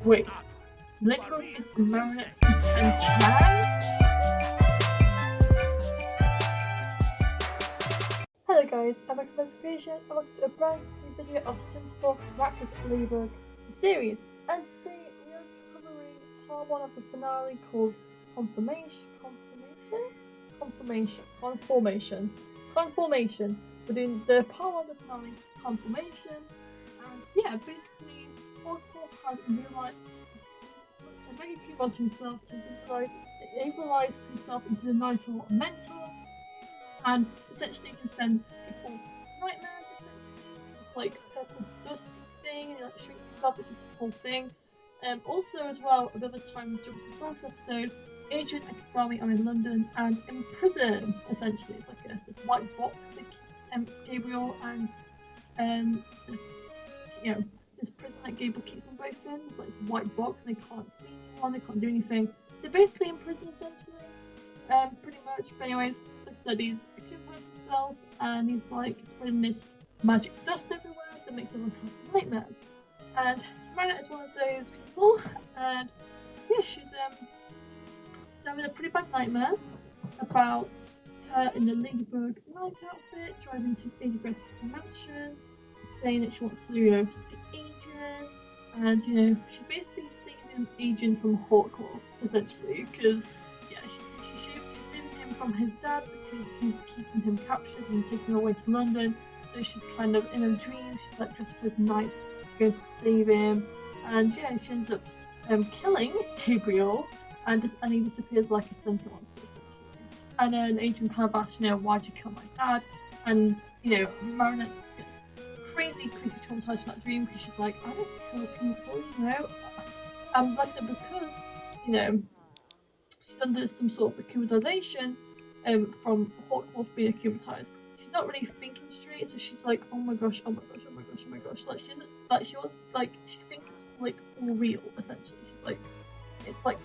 Wait, Ladybug is Marinette's intention? Hello guys, I'm back from Conformation and welcome to a brand new video of Sims 4 Miraculous Ladybug series. And today we are covering part 1 of the finale called Conformation. We're doing the part 1 of the finale, Conformation. And yeah, basically, Hardcore has realized a very cute onto himself to visualize himself into the Night Mentor. And essentially, he can send people nightmares. Essentially, it's like a purple dust thing, and he like shrinks himself. It's this whole thing. Also, as well, another time during this last episode, Adrian and Conformation are in London and in prison. Essentially, it's like this white box they keep Gabriel and this prison that Gabriel keeps them both in. It's like this white box. And they can't see anyone. They can't do anything. They're basically in prison essentially. Pretty much. But anyways, like I said, he's accumulated himself and he's like spreading this magic dust everywhere that makes everyone have nightmares. And Marinette is one of those people, and yeah, she's having a pretty bad nightmare about her in the Ladybug night outfit, driving to Adrian's mansion, saying that she wants to see Adrian, and she's basically saving Adrian from Hawkcore, essentially, because she's saving him from his dad because he's keeping him captured and taking him away to London. So she's kind of in a dream. She's like dressed for his night, going to save him, and yeah, she ends up killing Gabriel, and he disappears like a centaur monster, essentially. And then Adrian kind of asks, why'd you kill my dad? And Marinette just gets crazy traumatized in that dream because she's like, I don't kill people, like I said, because she's under some sort of acclimatization from Hawkworth being acclimatized. She's not really thinking straight, so she's like, oh my gosh. Like she thinks it's like all real, essentially. She's like, it's like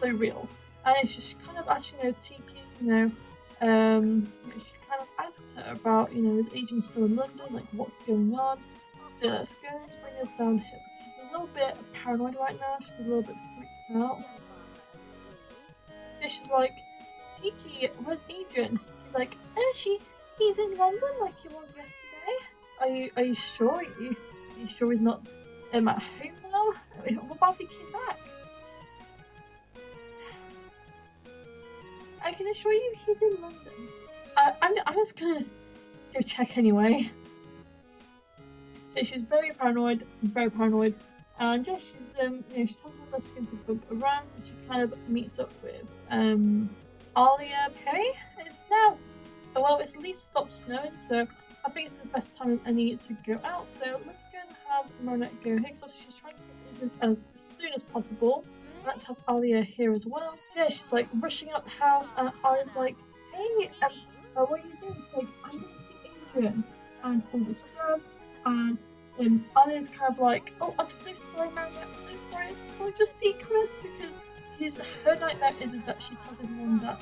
so real. And it's just kind of actually, Tiki, she kind of asks her about, is Adrian still in London? Like, what's going on? So let's go and bring us down here. She's a little bit paranoid right now. She's a little bit freaked out. Yeah, she's like, Tiki, where's Adrian? He's like, he's in London like he was yesterday. Are you sure? Are you sure he's not at home now? What about if he came back? I can assure you he's in London. I'm just gonna go check anyway. So she's very paranoid, and yeah, she's she tells her that she's going to bump around, so she kind of meets up with Alia. Okay, it's now. Well, it's at least stopped snowing, so I think it's the best time of any to go out. So let's go and have Monach go here, because she's trying to get as soon as possible. Let's have Alia here as well. So yeah, she's like rushing out the house, and Alia's like, hey, what are you doing? It's like, I'm going to see Adrian, and all this jazz, and Alia's kind of like, oh, I'm so sorry, Marinette, I'm so sorry, it's all just secret, because her nightmare is that she tells everyone that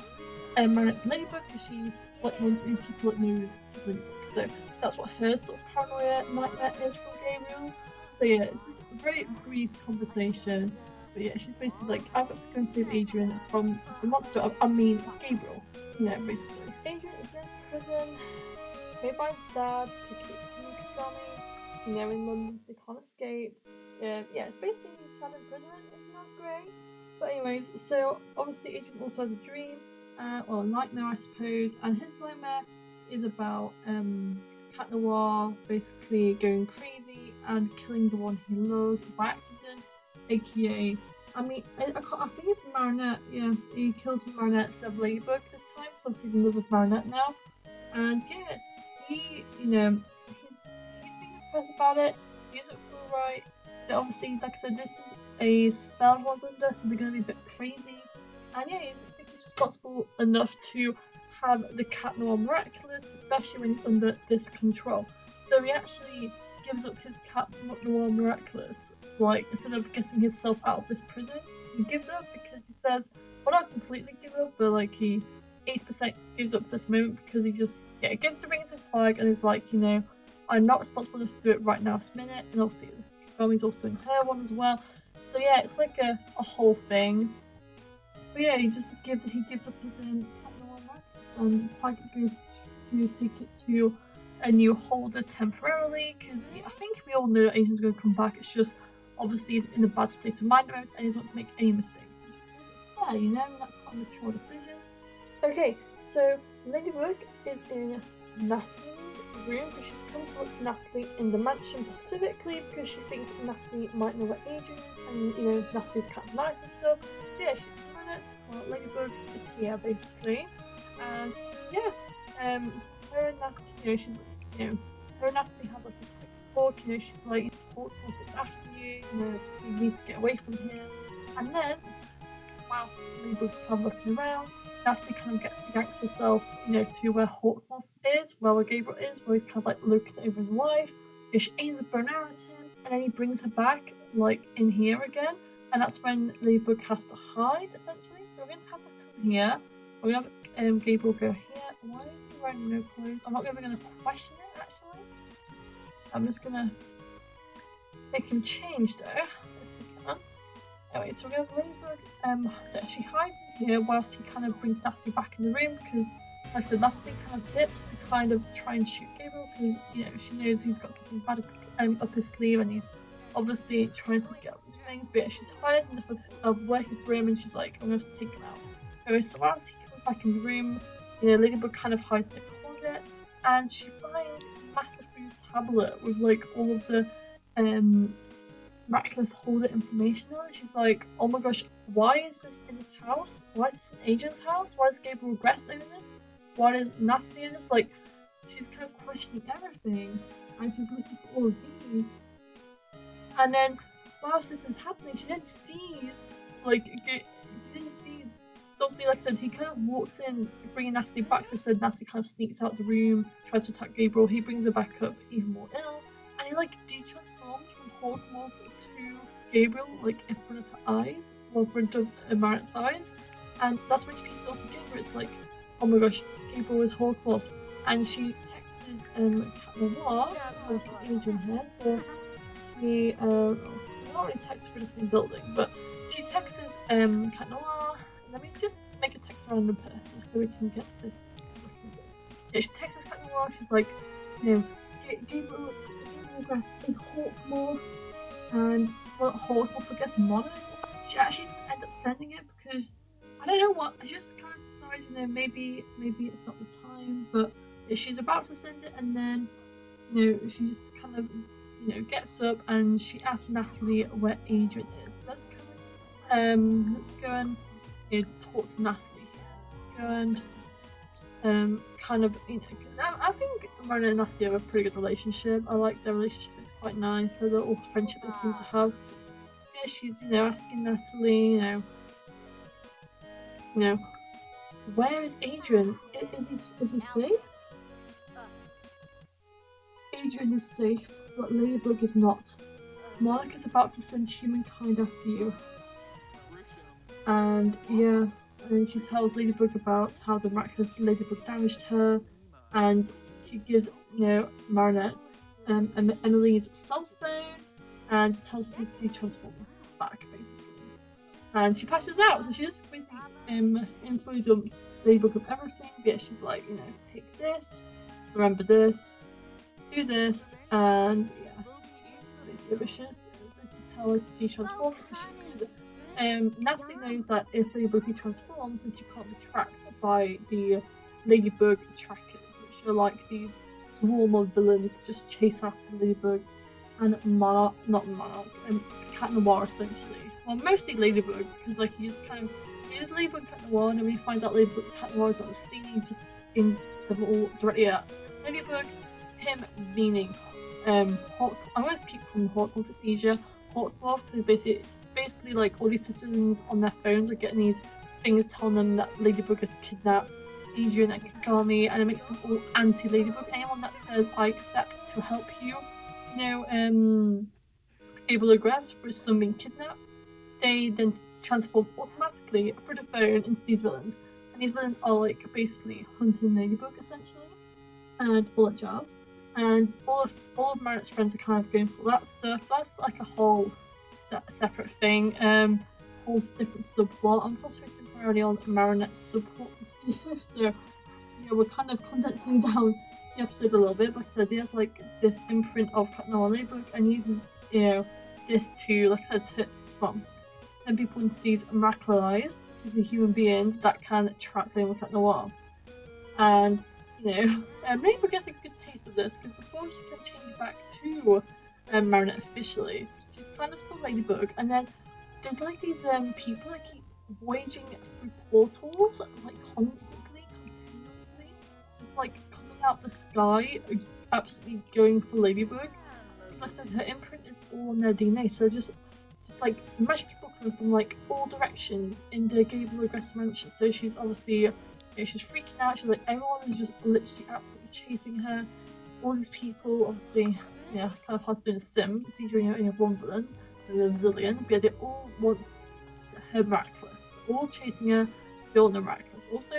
Marinette's Ladybug, because she like wants people that know Ladybug. So that's what her sort of paranoia nightmare is from Gabriel. So yeah, it's just a very brief conversation. But yeah, she's basically like, I've got to go and save Adrian from the monster. I mean, Gabriel. Basically. Adrian is in prison, paid by his dad to keep him dummy. In London, so they can't escape. Yeah, it's basically child imprisonment. It's not great. But anyways, so obviously Adrian also has a dream. Well, a nightmare, I suppose. And his nightmare is about Cat Noir basically going crazy and killing the one he loves by accident, aka, I think it's Marinette. Yeah, he kills Marinette instead of Ladybug this time, because obviously he's in love with Marinette now. And yeah, he's being depressed about it. He doesn't feel right. But obviously, like I said, this is a spell everyone's under, so they're going to be a bit crazy. And yeah, I think he's responsible enough to have the Cat Noir Miraculous, especially when he's under this control. So he actually gives up his Cat Noir Miraculous, like, instead of getting himself out of this prison. He gives up because he says, well, not completely give up, but like he 80% gives up this moment because he just, gives the ring to Flag and is like, I'm not responsible enough to do it right now, this minute. And obviously, Conformation's also in her one as well. So yeah, it's like a whole thing. But yeah, he gives up his Marcus, and Pike goes to take it to a new holder temporarily, because I think we all know that Adrian's going to come back. It's just obviously he's in a bad state of mind about it and he doesn't want to make any mistakes, which is fair, you know, and that's quite a mature decision. Okay, so Ladybug is in Natalie's room because she's come to look for Natalie in the mansion, specifically because she thinks Natalie might know where Adrian is, and you know, Natalie's kind of nice and stuff. So yeah, she's in it. Well, Ladybug is here basically, and yeah, her and Natalie, you know, she's, you know, her and Natalie have like a quick talk. You know, she's like, Hawkmoth is after you. You know, you need to get away from here. And then, whilst Ladybug's kind of looking around, Nasty kind of yanks herself, you know, to where Hawkmoth is, where Gabriel is, where he's kind of like looking over his wife. And she aims a bow arrow at him, and then he brings her back, like in here again. And that's when Ladybug has to hide, essentially. So we're going to have her come here. We're going to have Gabriel go here. Why is he wearing no clothes? I'm not even going to question it, actually. I'm just going to make him change, though, if we can. Anyway, so we're going to have Ladybug. So she hides in here whilst he kind of brings Nasty back in the room, because, like I said, Nasty kind of dips to kind of try and shoot Gabriel, because, you know, she knows he's got something bad up his sleeve, and he's obviously trying to get up his things. But yeah, she's had enough of working for him, and she's like, I'm going to have to take him out. Anyway, so whilst he comes back in the room, you know, Ladybug kind of hides in the closet, and she finds Master Food's tablet with like all of the Miraculous holder information on it. She's like, oh my gosh, why is this in this house? Why is this in Adrian's house? Why does Gabriel regress over this? Why is Nasty in this? Like, she's kind of questioning everything, and she's looking for all of these. And then, whilst this is happening, she then sees, like, so obviously, like I said, he kind of walks in, bringing Nasty back. So I said Nasty kind of sneaks out the room, tries to attack Gabriel. He brings her back up, even more ill, and he like de-transforms from Hawkmoth to Gabriel, like in front of her eyes, or in front of Marit's eyes. And that's when she pieces it all together. It's like, oh my gosh, Gabriel is Hawkmoth, and she texts Cat Noir, so obviously Adrian here. So she not really texts for the same building, but she texts Cat Noir. Let me just make a text a random person so we can get this looking good. Yeah, she texts Cat Noir. She's like, you know, Gabriel regress is Hawkmoth, and well, Hawkmoth, I guess Monach. She actually just ended up sending it because I don't know what. I just kind of decided, you know, maybe it's not the time, but yeah, she's about to send it, and then you know, she just kind of, you know, gets up and she asks Natalie where Adrian is. So let's go and you know, talk to Natalie here. Let's go and kind of, you know, I think Marina and Natalie have a pretty good relationship. I like their relationship, it's quite nice. So the little friendship they seem to have. Yeah, she's, you know, asking Natalie, you know, where is Adrian? Is he safe? Adrian is safe, but Ladybug is not. Monach is about to send humankind after you. And yeah, and she tells Ladybug about how the miraculous Ladybug damaged her, and she gives, you know, Marinette Emily's cell phone and tells her to transform back, basically. And she passes out, so she just basically info dumps Ladybug of everything. But yeah, she's like, you know, take this, remember this, do this, and yeah, basically vicious to tell her to de-transform because she knows it. Nasty knows that if Ladybug de-transforms, then she can't be tracked by the Ladybug trackers, which are like these swarm of villains just chase after Ladybug and Cat Noir essentially. Well, mostly Ladybug, because like he just kind of uses Ladybug and Cat Noir, and when he finds out Ladybug and Cat Noir is on the scene, he just aims them all directly at Ladybug. Him meaning Hawk. I'm going to keep from Hawkmoth, it's easier. Hawkmoth is basically like all these citizens on their phones are getting these things telling them that Ladybug has kidnapped Adrian and Kagami, and it makes them all anti-Ladybug. Anyone that says I accept to help you, you know, able to regress for his son being kidnapped, they then transform automatically through the phone into these villains. And these villains are like basically hunting Ladybug essentially, and all that jazz. And all of Marinette's friends are kind of going for that stuff. That's like a whole separate thing. Holds a different subplot. I'm concentrating primarily on Marinette's subplot, so yeah, we're kind of condensing down the episode a little bit. But he has like this imprint of Cat Noir Ladybug and uses this to, like I said, turn people into these miraculized superhuman beings that can track them with Cat Noir. And Ladybug gets a good taste of this because before she can change back to Marinette officially, she's kind of still Ladybug, and then there's like these people that keep voyaging through portals like constantly, continuously, just like coming out the sky, absolutely going for Ladybug. Because like I said, her imprint is all on their DNA, so just like magic people coming from like all directions in the Gable Aggressive Mansion. So she's obviously, she's freaking out. She's like, everyone is just literally absolutely chasing her. All these people, obviously, kind of hard to do in Sims. It's usually only have one villain. There's a zillion, but yeah, they all want her miraculous. They're all chasing her, they all know miraculous. Also,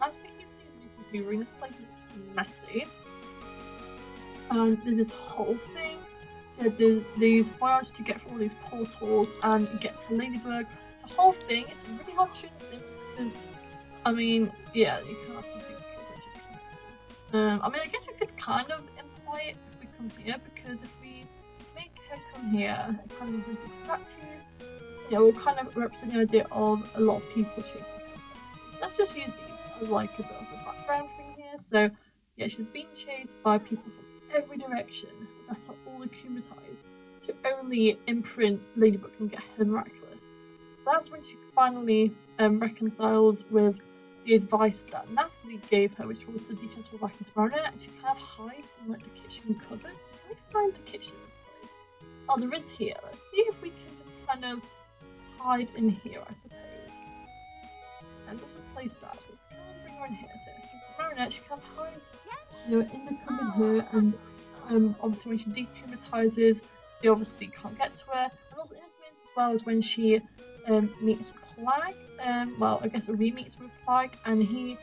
last thing you need to do hoovering. This place is messy. And there's this whole thing. So there's these voyages to get through all these portals and get to Ladybug. It's a whole thing. It's really hard to shoot in the sim because, I mean, yeah, you can't have to think of a bunch of people. I mean, I guess we could kind of imply it if we come here, because if we make her come here, kind of with the statues, we'll kind of represent the idea of a lot of people chasing her. Let's just use these as like a bit of a background thing here. So yeah, she's being chased by people from every direction that are all akumatized to only imprint Ladybug and get her miraculous. That's when she finally reconciles with the advice that Natalie gave her, which was to detransfer back into Marinette, and she kind of hides in like the kitchen cupboards. Can we find the kitchen in this place? Oh, there is here. Let's see if we can just kind of hide in here, I suppose. And just replace that. So let's kind of bring her in here. So she's Marinette, she kind of hides, in the cupboard here, and obviously when she dehumatizes, they obviously can't get to her. And also in this moment as well is when she meets Flag. Well, I guess re-meets with Flag, and he,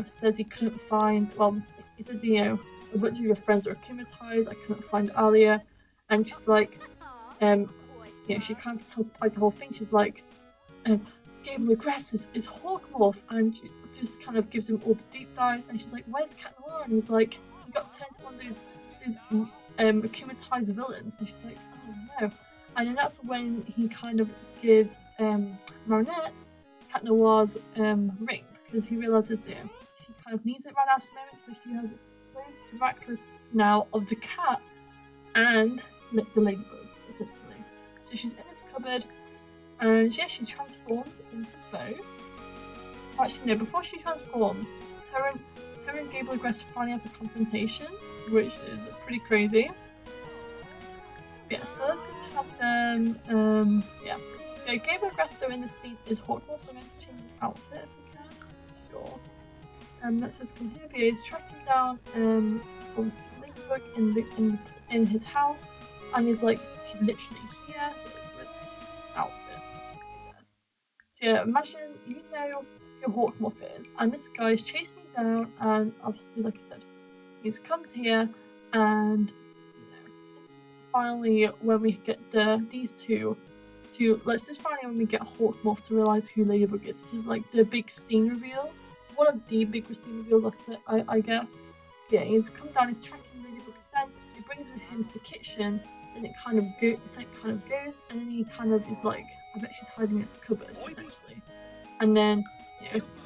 says he couldn't find. Well, he says, a bunch of your friends are akumatized. I couldn't find Alia, and she's like, she kind of tells Flag the whole thing. She's like, Gable Aggress is Hawkmorph, and she just kind of gives him all the deep dives. And she's like, "Where's Cat Noir?" And he's like, "He got turned to one of these akumatized villains." And she's like, "Oh no!" And then that's when he kind of gives Marinette Cat Noir's ring, because he realizes she kind of needs it right at this moment. So she has both the Miraculous now of the cat and the Ladybug, essentially. So she's in this cupboard, and she transforms into both. Actually, no, before she transforms, her and Gable Aggress finally have a confrontation, which is pretty crazy. Yeah, so let's just have them, Okay, Gable Aggress though in the scene is Hawkmorph, so I'm going to change his outfit if we can. Sure. Let's just come here. But yeah, he's tracking down, obviously Ladybug in his house, and he's like, she's literally here, so it's literally his outfit. So yeah, imagine you know who Hawkmorph is, and this guy is chasing you down, and obviously, like I said, he's comes here, and this is finally when we get these two. Let's just finally when we get Hawkmorph to realize who Ladybug is. This is like the big scene reveal, one of the big scene reveals, I guess. Yeah, he's come down, he's tracking Ladybug's scent. He brings with him to the kitchen, and it kind of goes, and then he kind of is like, I bet she's hiding in this cupboard, essentially. And then,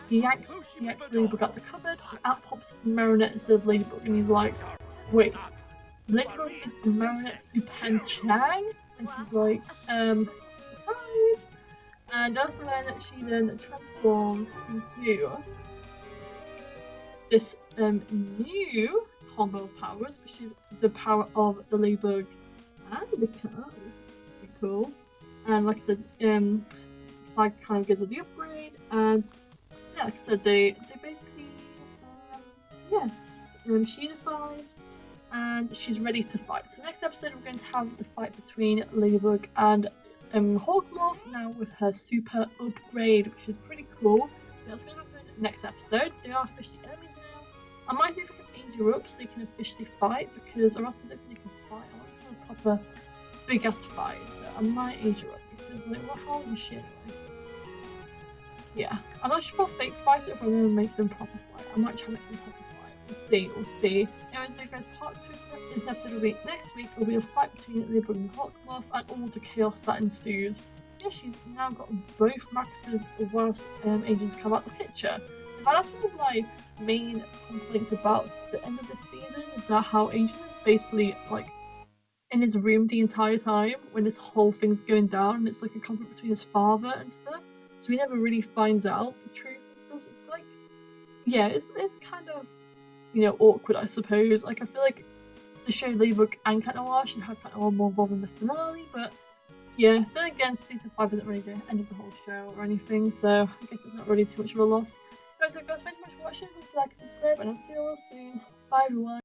he yanks Ladybug out the cupboard, and out pops Marinette instead of Ladybug, and he's like, wait, Ladybug is Marinette's Dupan Chang? And she's like, surprise! And that's when she then transforms into this new combo of powers, which is the power of the Ladybug and the cat. Pretty cool. And like I said, Flag kind of gives her the upgrade, and yeah, like I said, they basically, she unifies, and she's ready to fight. So next episode, we're going to have the fight between Ladybug and Hawkmorph, now with her super upgrade, which is pretty cool. That's going to happen next episode. They are officially enemies now. I might see if I can age her up so they can officially fight, because or else I don't think they can fight. I want to have a proper big ass fight, so I might age her up because like, well, how old is she anyway? Yeah, I'm not sure if I'll fake fight it, if I'm gonna make them proper fight. I might try to make them proper fight. We'll see, we'll see. Anyways, there guys, part 2 of this episode will be next week. Will be a fight between Ladybug and Hawkmoth and all the chaos that ensues. Yeah, she's now got both Max's whilst agents come out the picture. In fact, that's one of my main complaints about the end of this season, is that how Agent is basically like in his room the entire time when this whole thing's going down, and it's like a conflict between his father and stuff. So he never really finds out the truth and stuff. So it's like, yeah, it's kind of, you know, awkward, I suppose. Like, I feel like the show Ladybug and Cat Noir should have Cat Noir more involved in the finale, but yeah, then again, season 5 isn't really the end of the whole show or anything, so I guess it's not really too much of a loss. Anyways, so guys, thanks so much for watching. Please like and subscribe, and I'll see you all soon. Bye, everyone.